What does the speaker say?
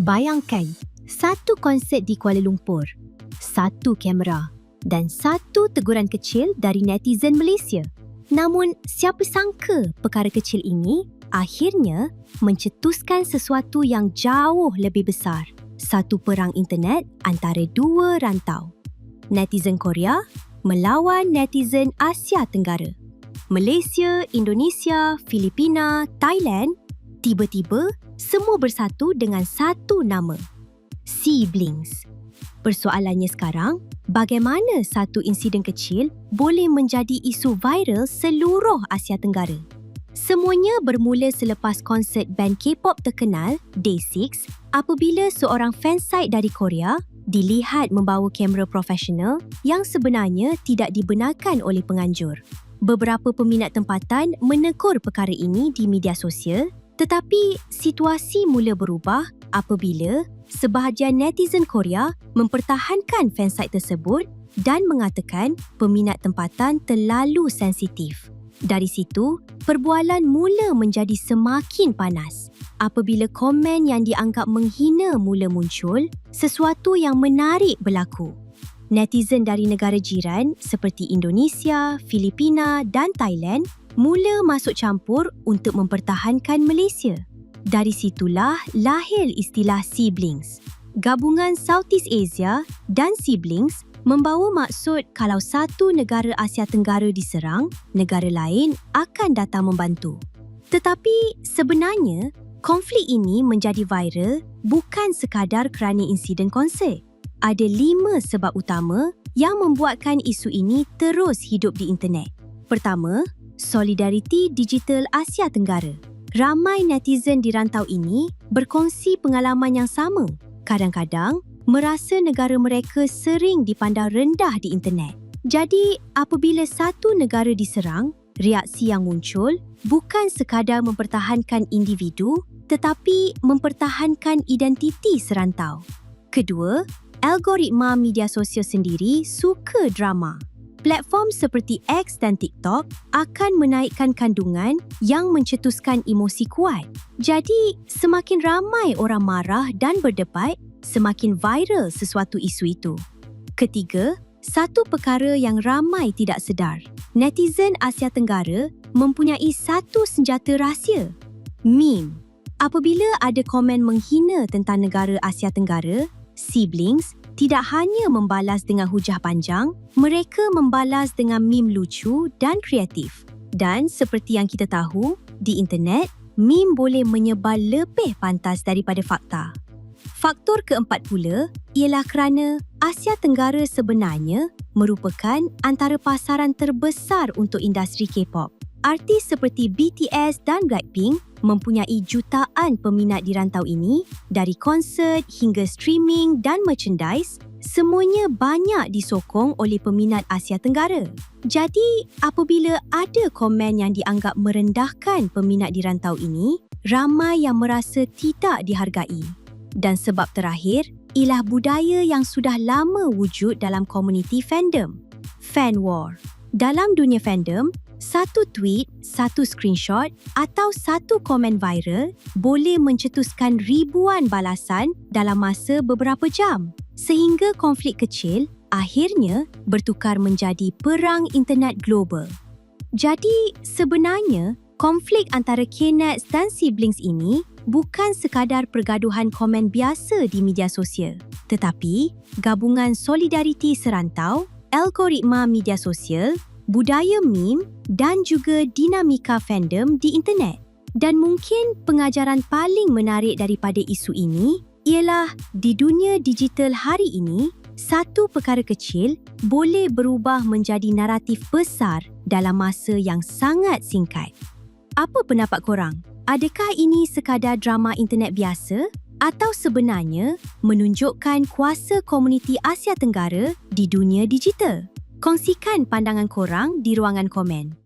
Bayangkan, satu konsert di Kuala Lumpur, satu kamera dan satu teguran kecil dari netizen Malaysia. Namun, siapa sangka perkara kecil ini akhirnya mencetuskan sesuatu yang jauh lebih besar. Satu perang internet antara dua rantau. Netizen Korea melawan netizen Asia Tenggara. Malaysia, Indonesia, Filipina, Thailand, tiba-tiba semua bersatu dengan satu nama, Siblings. Persoalannya sekarang, bagaimana satu insiden kecil boleh menjadi isu viral seluruh Asia Tenggara? Semuanya bermula selepas konsert band K-pop terkenal, Day6, apabila seorang fansite dari Korea dilihat membawa kamera profesional yang sebenarnya tidak dibenarkan oleh penganjur. Beberapa peminat tempatan menegur perkara ini di media sosial, tetapi situasi mula berubah apabila sebahagian netizen Korea mempertahankan fansite tersebut dan mengatakan peminat tempatan terlalu sensitif. Dari situ, perbualan mula menjadi semakin panas. Apabila komen yang dianggap menghina mula muncul, sesuatu yang menarik berlaku. Netizen dari negara jiran seperti Indonesia, Filipina dan Thailand mula masuk campur untuk mempertahankan Malaysia. Dari situlah lahir istilah Siblings. Gabungan Southeast Asia dan Siblings membawa maksud kalau satu negara Asia Tenggara diserang, negara lain akan datang membantu. Tetapi sebenarnya, konflik ini menjadi viral bukan sekadar kerana insiden konsert. Ada 5 sebab utama yang membuatkan isu ini terus hidup di internet. Pertama, solidariti digital Asia Tenggara. Ramai netizen di rantau ini berkongsi pengalaman yang sama. Kadang-kadang, merasa negara mereka sering dipandang rendah di internet. Jadi, apabila satu negara diserang, reaksi yang muncul bukan sekadar mempertahankan individu tetapi mempertahankan identiti serantau. Kedua, algoritma media sosial sendiri suka drama. Platform seperti X dan TikTok akan menaikkan kandungan yang mencetuskan emosi kuat. Jadi, semakin ramai orang marah dan berdebat, semakin viral sesuatu isu itu. Ketiga, satu perkara yang ramai tidak sedar. Netizen Asia Tenggara mempunyai satu senjata rahsia, meme. Apabila ada komen menghina tentang negara Asia Tenggara, Siblings tidak hanya membalas dengan hujah panjang, mereka membalas dengan meme lucu dan kreatif. Dan seperti yang kita tahu, di internet, meme boleh menyebar lebih pantas daripada fakta. Faktor keempat pula ialah kerana Asia Tenggara sebenarnya merupakan antara pasaran terbesar untuk industri K-pop. Artis seperti BTS dan Blackpink mempunyai jutaan peminat di rantau ini, dari konsert hingga streaming dan merchandise, semuanya banyak disokong oleh peminat Asia Tenggara. Jadi, apabila ada komen yang dianggap merendahkan peminat di rantau ini, ramai yang merasa tidak dihargai. Dan sebab terakhir ialah budaya yang sudah lama wujud dalam komuniti fandom, fan war. Dalam dunia fandom, satu tweet, satu screenshot atau satu komen viral boleh mencetuskan ribuan balasan dalam masa beberapa jam. Sehingga konflik kecil akhirnya bertukar menjadi perang internet global. Jadi sebenarnya konflik antara K-Nets dan Siblings ini bukan sekadar pergaduhan komen biasa di media sosial, tetapi gabungan solidariti serantau, algoritma media sosial, budaya meme dan juga dinamika fandom di internet. Dan mungkin pengajaran paling menarik daripada isu ini ialah di dunia digital hari ini, satu perkara kecil boleh berubah menjadi naratif besar dalam masa yang sangat singkat. Apa pendapat korang? Adakah ini sekadar drama internet biasa atau sebenarnya menunjukkan kuasa komuniti Asia Tenggara di dunia digital? Kongsikan pandangan korang di ruangan komen.